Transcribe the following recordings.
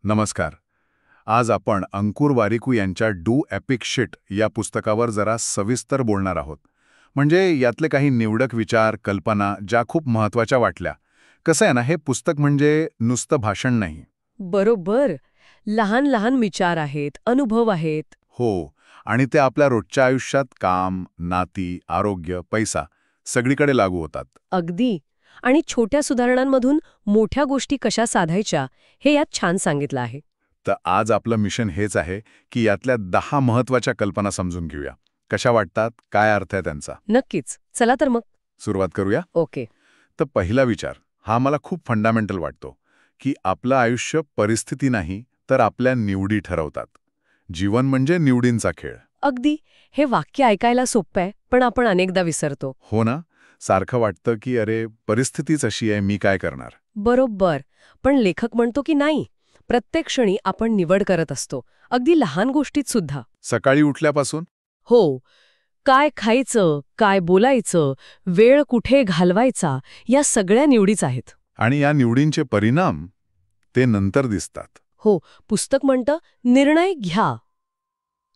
नमस्कार. आज आपण अंकुर वारिकू यांच्या डू एपिक शिट या पुस्तकावर जरा सविस्तर बोलणार आहोत. म्हणजे यातले काही निवडक विचार, कल्पना ज्या खूप महत्त्वाच्या वाटल्या. कसं आहे ना, हे पुस्तक म्हणजे नुसतं भाषण नाही. बरोबर. लहान लहान विचार आहेत, अनुभव आहेत. हो, आणि ते आपल्या रोजच्या आयुष्यात काम, नाती, आरोग्य, पैसा सगळीकडे लागू होतात. अगदी. आणि छोट्या सुधारणांमधून मोठ्या गोष्टी कशा साधायच्या हे यात छान सांगितलं आहे. तर आज आपलं मिशन हेच आहे की यातल्या 10 महत्त्वाच्या कल्पना समजून घेऊया. कशा वाटतात, काय अर्थ आहे त्यांचा. नक्कीच. चला तर मग. सुरुवात करूया. ओके. तर पहिला विचार हा मला खूप फंडामेंटल वाटतो की आपलं आयुष्य परिस्थिती नाही तर आपल्या निवडी ठरवतात. जीवन म्हणजे निवडींचा खेळ. अगदी. हे वाक्य ऐकायला सोपं आहे, पण आपण अनेकदा विसरतो. हो ना. सारखं वाटतं की अरे परिस्थितीच अशी आहे, मी काय करणार. बरोबर. पण लेखक म्हणतो की नाही, प्रत्येक क्षणी आपण निवड करत असतो, अगदी लहान गोष्टीत सुद्धा. सकाळी उठल्यापासून. हो. काय खायचं, काय बोलायचं, वेळ कुठे घालवायचा, या सगळ्या निवडीच आहेत. आणि या निवडींचे परिणाम ते नंतर दिसतात. हो. पुस्तक म्हणतं निर्णय घ्या.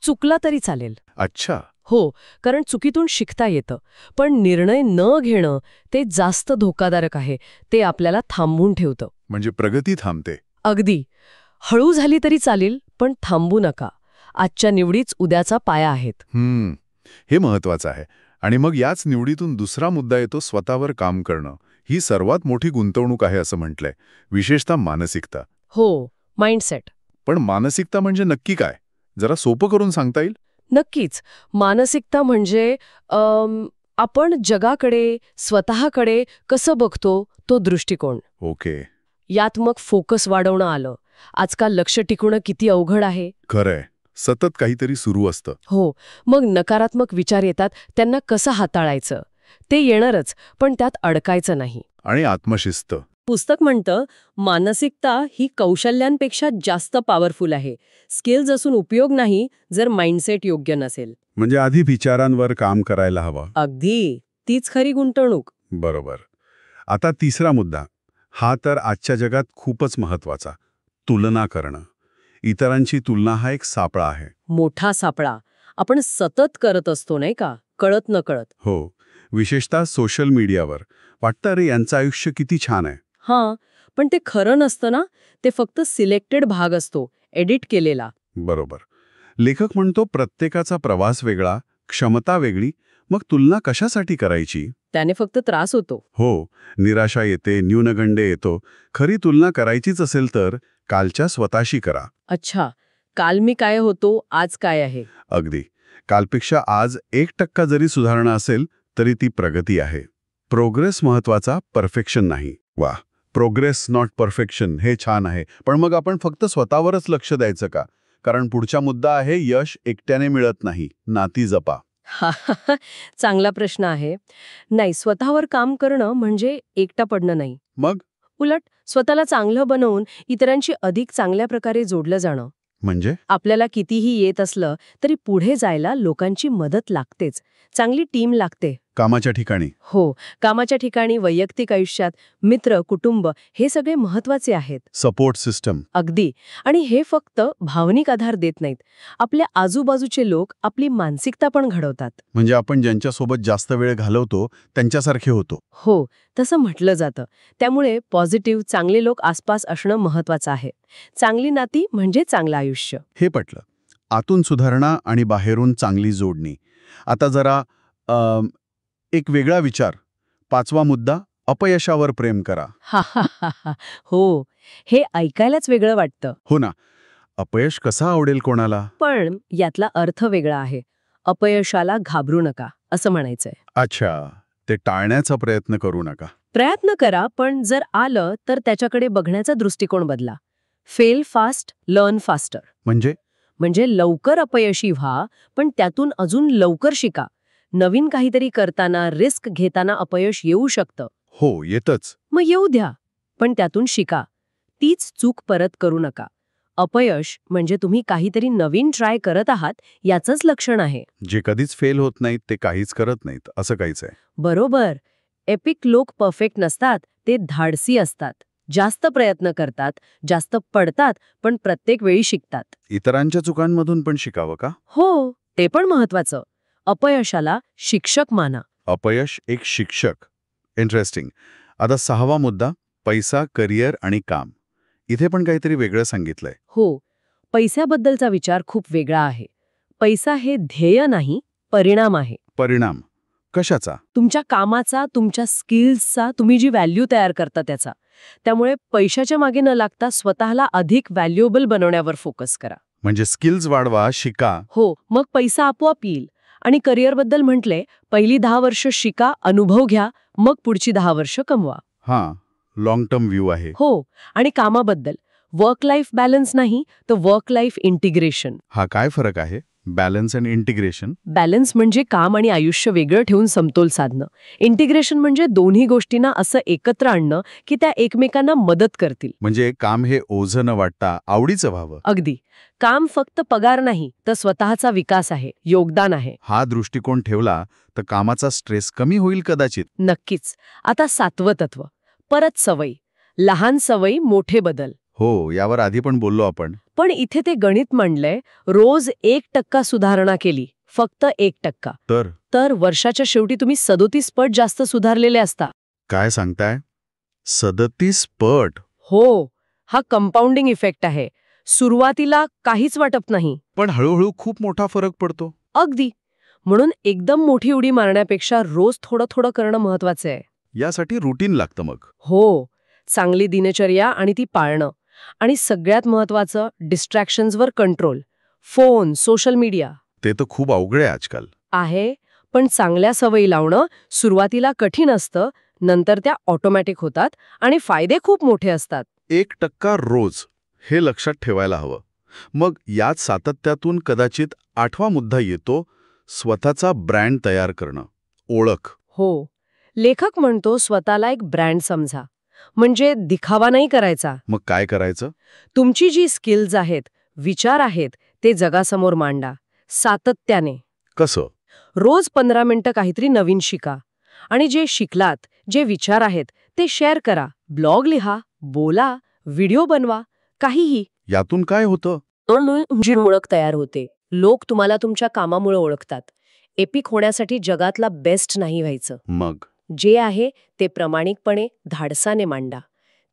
चुकला तरी चालेल. अच्छा. हो, कारण चुकीतून शिकता येतं. पण निर्णय न घेणं ते जास्त धोकादायक आहे. ते आपल्याला थांबवून ठेवतं. म्हणजे प्रगती थांबते. अगदी. हळू झाली तरी चालेल, पण थांबू नका. आजच्या निवडीच उद्याचा पाया आहेत. हे महत्वाचं आहे. आणि मग याच निवडीतून दुसरा मुद्दा येतो, स्वतःवर काम करणं. ही सर्वात मोठी गुंतवणूक आहे असं म्हटलंय, विशेषतः मानसिकता. हो, माइंडसेट. पण मानसिकता म्हणजे नक्की काय, जरा सोपं करून सांगता येईल. नक्कीच. मानसिकता म्हणजे आपण जगाकडे, स्वतःकडे कसं बघतो तो दृष्टिकोन. ओके. यात मग फोकस वाढवणं आलं. आजकाल लक्ष टिकवणं किती अवघड आहे. खरंय. सतत काहीतरी सुरू असतं. हो. मग नकारात्मक विचार येतात, त्यांना कसं हाताळायचं. ते येणारच, पण त्यात अडकायचं नाही. आणि आत्मशिस्त. पुस्तक म्हणतं मानसिकता ही कौशल्यांपेक्षा जास्त पॉवरफुल आहे. स्किल्स असून उपयोग नाही जर माइंडसेट योग्य नसेल. म्हणजे आधी विचारांवर काम करायला हवं. अगदी. तीच खरी गुंतवणूक. बरोबर. आता तिसरा मुद्दा, हा तर आजच्या जगात खूपच महत्वाचा, तुलना करणं. इतरांची तुलना हा एक सापळा आहे. मोठा सापळा. आपण सतत करत असतो नाही का, कळत न कळत. हो, विशेषतः सोशल मीडियावर. वाटतं अरे यांचं आयुष्य किती छान आहे. हां, पण ते खरं नसतं ना. ते फक्त सिलेक्टेड भाग असतो, एडिट केलेला. बरोबर. लेखक म्हणतो प्रत्येकाचा प्रवास वेगळा, क्षमता वेगळी, मग तुलना कशासाठी करायची. त्याने फक्त त्रास होतो. हो, निराशा येते, न्यूनगंडे येतो. खरी तुलना करायचीच असेल तर कालच्या स्वतःशी करा. अच्छा, काल मी काय होतो, आज काय आहे. अगदी. कालपेक्षा आज 1% जरी सुधारणा असेल तरी ती प्रगती आहे. प्रोग्रेस महत्वाचा, परफेक्शन नाही. वा, प्रोग्रेस नॉट परफेक्शन, हे छान आहे. पण मग आपण फक्त स्वतःवरच लक्ष द्यायचं का? कारण पुढचा मुद्दा आहे, यश एकट्याने मिळत नाही, नाती जपा. चांगला प्रश्न आहे. नाही, स्वतःवर काम करणं म्हणजे एकटा पडणं नाही. मग उलट स्वतःला चांगलं बनवून इतरांशी अधिक चांगल्या प्रकारे जोडलं जाणं. म्हणजे आपल्याला कितीही येत असलं तरी पुढे जायला लोकांची मदत लागतेच. चांगली टीम लागते. कामाच्या ठिकाणी. हो, कामाच्या ठिकाणी, वैयक्तिक आयुष्यात, मित्र, कुटुंब हे सगळे महत्वाचे आहेत. Support system. अगदी. आणि हे फक्त भावनिक आधार देत नाहीत. आपल्या आजूबाजूचे लोक आपली मानसिकता पण घडवतात. म्हणजे आपण ज्यांच्यासोबत जास्त वेळ घालवतो त्यांच्यासारखे होतो. हो, तसं म्हटलं जातं. त्यामुळे पॉझिटिव्ह, चांगले लोक आसपास असणं महत्वाचं आहे. चांगली नाती म्हणजे चांगलं आयुष्य. हे पटलं. आतून सुधारणा आणि बाहेरून चांगली जोडणी. आता जरा एक वेगळा विचार. 5वा मुद्दा, अपयशावर प्रेम करा. हा हा हा हा. हो, हे ऐकायलाच वेगळं वाटतं. हो ना. अपयश कसा आवडेल कोणाला. पण यातला अर्थ वेगळा आहे. अपयशाला घाबरू नका असं म्हणायचंय. अच्छा, ते टाळण्याचा प्रयत्न करू नका. प्रयत्न करा, पण जर आलं तर त्याच्याकडे बघण्याचा दृष्टिकोन बदला. Fail fast, learn faster. म्हणजे लवकर अपयशी व्हा, पण त्यातून अजून लवकर शिका. नवीन काहीतरी करताना, रिस्क घेताना अपयश येऊ शकतं. हो, येतच. मग येऊ द्या, पण त्यातून शिका. तीच चूक परत करू नका. अपयश म्हणजे तुम्ही काहीतरी नवीन ट्राय करत आहात याचंच लक्षण आहे. जे कधीच फेल होत नाहीत ते काहीच करत नाहीत, असं काहीच आहे. बरोबर. एपिक लोक परफेक्ट नसतात, ते धाडसी असतात. जास्त प्रयत्न करतात, जास्त पडतात, पण प्रत्येक वेळी शिकतात. इतरांच्या चुकांमधून पण शिकावं का? हो, ते पण महत्वाचं. अपयशाला शिक्षक माना. अपयश एक शिक्षक. इंटरेस्टिंग. आता 6वा मुद्दा, पैसा, करिअर आणि काम. इथे पण काहीतरी वेगळं सांगितलंय. हो, पैशाबद्दलचा विचार खूप वेगळा आहे. पैसा हे ध्येय नाही, परिणाम आहे. परिणाम कशाचा? तुमच्या कामाचा, तुमच्या स्किल्सचा, तुम्ही जी व्हॅल्यू तयार करता त्याचा. त्यामुळे पैशाच्या मागे न लागता स्वतःला अधिक व्हॅल्युएबल बनवण्यावर फोकस करा. म्हणजे स्किल्स वाढवा, शिका. हो, मग पैसा आपोआप येईल. आणि करिअरबद्दल म्हटले, पहिली 10 वर्ष शिका, अनुभव घ्या, मग पुढची 10 वर्ष कमवा. हां, लॉंग टर्म व्ह्यू आहे. हो, आणि कामाबद्दल वर्क लाईफ बॅलन्स नाही, तर वर्क लाईफ इंटिग्रेशन. हा काय फरक आहे? Balance and integration. बॅलन्स म्हणजे काम आणि आयुष्य वेगळं ठेवून समतोल साधणं. इंटिग्रेशन म्हणजे दोन्ही गोष्टींना असं एकत्र आणणं की त्या एकमेकांना मदत करतील. म्हणजे काम हे ओझं न वाटता आवडीचं व्हावं. अगदी. काम फक्त पगार नाही, तर स्वतःचा विकास आहे, योगदान आहे. हा दृष्टिकोन ठेवला तर कामाचा स्ट्रेस कमी होईल कदाचित. नक्कीच. आता 7वं तत्व, परत सवयी. लहान सवयी, मोठे बदल. हो, यावर आधी पण बोललो आपण. पण इथे ते गणित म्हणलंय, रोज 1% सुधारणा केली, फक्त 1%, तर वर्षाच्या शेवटी तुम्ही 37 पट जास्त सुधारलेले असता. काय सांगताय? 37 पट? हो, हा कंपाऊंडिंग इफेक्ट आहे. सुरुवातीला काहीच वाटत नाही, पण हळूहळू खूप मोठा फरक पडतो. अगदी. म्हणून एकदम मोठी उडी मारण्यापेक्षा रोज थोडं थोडं करणं महत्वाचं आहे. यासाठी रुटीन लागतं मग. हो, चांगली दिनचर्या आणि ती पाळणं. आणि सगळ्यात महत्वाचं, डिस्ट्रॅक्शन्सवर कंट्रोल. Phone, social media. ते तर खूप अवघड आहे आजकाल. आहे, पण चांगल्या सवयी लावणं सुरुवातीला कठीण असतं, नंतर त्या ऑटोमॅटिक होतात आणि फायदे खूप मोठे असतात. 1% रोज, हे लक्षात ठेवायला हवं. मग यात सातत्यातून कदाचित 8वा मुद्दा येतो, स्वतःचा ब्रँड तयार करणं, ओळख. हो, लेखक म्हणतो स्वतःला एक ब्रँड समजा. म्हणजे दिखावा नाही करायचा. मग काय करायचं? तुमची जी स्किल्स आहेत, विचार आहेत, ते जगासमोर मांडा, सातत्याने. कसं? रोज 15 मिनिटं काहीतरी नवीन शिका. आणि जे शिकलात, जे विचार आहेत, ते शेअर करा. ब्लॉग लिहा, बोला, व्हिडिओ बनवा, काहीही. यातून काय होतं? तुमची ओळख तयार होते. लोक तुम्हाला तुमच्या कामामुळे ओळखतात. एपिक होण्यासाठी जगातला बेस्ट नाही व्हायचं. मग जे आहे ते प्रामाणिकपणे, धाडसाने मांडा.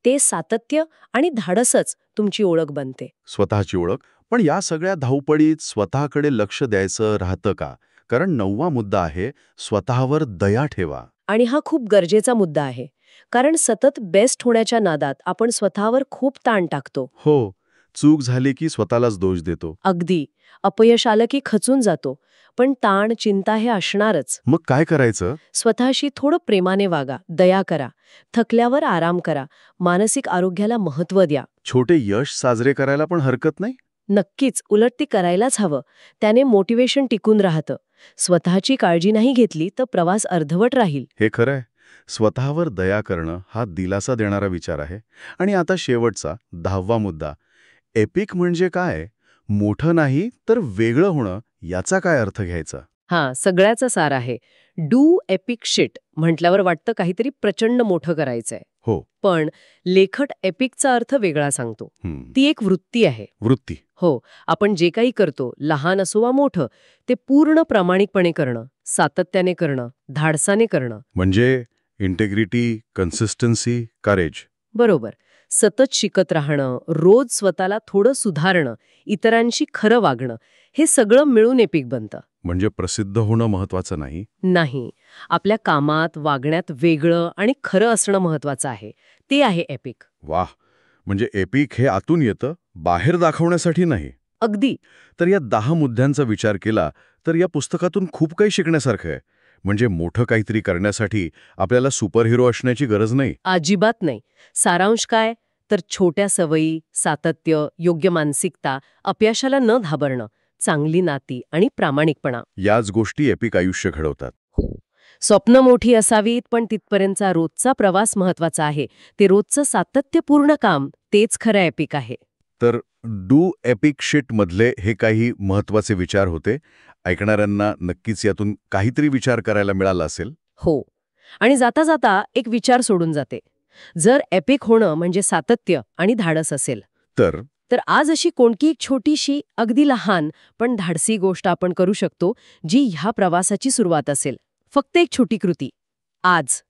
ते सातत्य आणि धाडसच तुमची ओळख बनते. स्वतःची ओळख. पण या सगळ्या धावपळीत स्वतःकडे लक्ष द्यायचं राहतं का? कारण 9वा मुद्दा आहे, स्वतःवर दया ठेवा. आणि हा खूप गरजेचा मुद्दा आहे. कारण सतत बेस्ट होण्याच्या नादात आपण स्वतःवर खूप ताण टाकतो. हो, चूक झाली की स्वतःलाच दोष देतो. अगदी. अपयश आलं की खचून जातो. पण ताण, चिंता हे असणारच. मग काय करायचं? स्वतःशी थोडं प्रेमाने वागा, दया करा, थकल्यावर आराम करा, मानसिक आरोग्याला महत्त्व द्या. छोटे यश साजरे करायला पण हरकत नाही. नक्कीच, उलट ती करायलाच हवं. त्याने मोटिवेशन टिकून राहतं. स्वतःची काळजी नाही घेतली तर प्रवास अर्धवट राहील. हे खरंय. स्वतःवर दया करणं हा दिलासा देणारा विचार आहे. आणि आता शेवटचा 10वा मुद्दा, एपिक म्हणजे काय? मोठं नाही तर वेगळं होणं, याचा काय अर्थ घ्यायचा? हां, सगळ्याचा सार आहे. डू एपिक शिट म्हटल्यावर वाटतं काहीतरी प्रचंड मोठं करायचंय. हो. पण लेखक एपिकचा अर्थ वेगळा सांगतो. ती एक वृत्ती आहे. वृत्ती. हो, आपण जे काही करतो, लहान असो वा मोठं, ते पूर्ण प्रामाणिकपणे करणं, सातत्याने करणं, धाडसाने करणं. म्हणजे इंटेग्रिटी, कन्सिस्टन्सी, करेज. बरोबर. सतत शिकत राहणं, रोज स्वतःला थोडं सुधारणं, इतरांशी खरं वागणं, हे सगळं मिळून एपिक बनतं. म्हणजे प्रसिद्ध होणं महत्वाचं नाही. नाही. आपल्या कामात, वागण्यात वेगळं आणि खरं असणं महत्वाचं आहे. ते आहे एपिक. वाह! म्हणजे एपिक हे आतून येतं, बाहेर दाखवण्यासाठी नाही. अगदी. तर या 10 मुद्द्यांचा विचार केला तर या पुस्तकातून खूप काही शिकण्यासारखं आहे. म्हणजे मोठं काहीतरी करण्यासाठी आपल्याला सुपरहिरो असण्याची गरज नाही. अजिबात नाही. सारांश काय? तर छोट्या सवयी, सातत्य, योग्य मानसिकता, अपयशाला न घाबरणं, चांगली नाती आणि प्रामाणिकपणा. याच गोष्टी एपिक आयुष्य घडवतात. स्वप्न मोठी असावीत, पण तिथपर्यंतचा रोजचा प्रवास महत्वाचा आहे. ते रोजचं सातत्यपूर्ण काम, तेच खरं एपिक आहे. तर डू एपिक शिट मधले हे काही महत्वाचे विचार होते. ऐकणाऱ्यांना नक्कीच यातून काहीतरी विचार करायला मिळाला असेल. हो. आणि जाता जाता एक विचार सोडून जाते. जर एपिक होणं म्हणजे सातत्य आणि धाडस असेल तर आज अशी कोणती एक छोटीशी अगदी लहान पण धाडसी गोष्ट आपण करू शकतो जी ह्या प्रवासाची सुरुवात असेल. फक्त एक छोटी कृती आज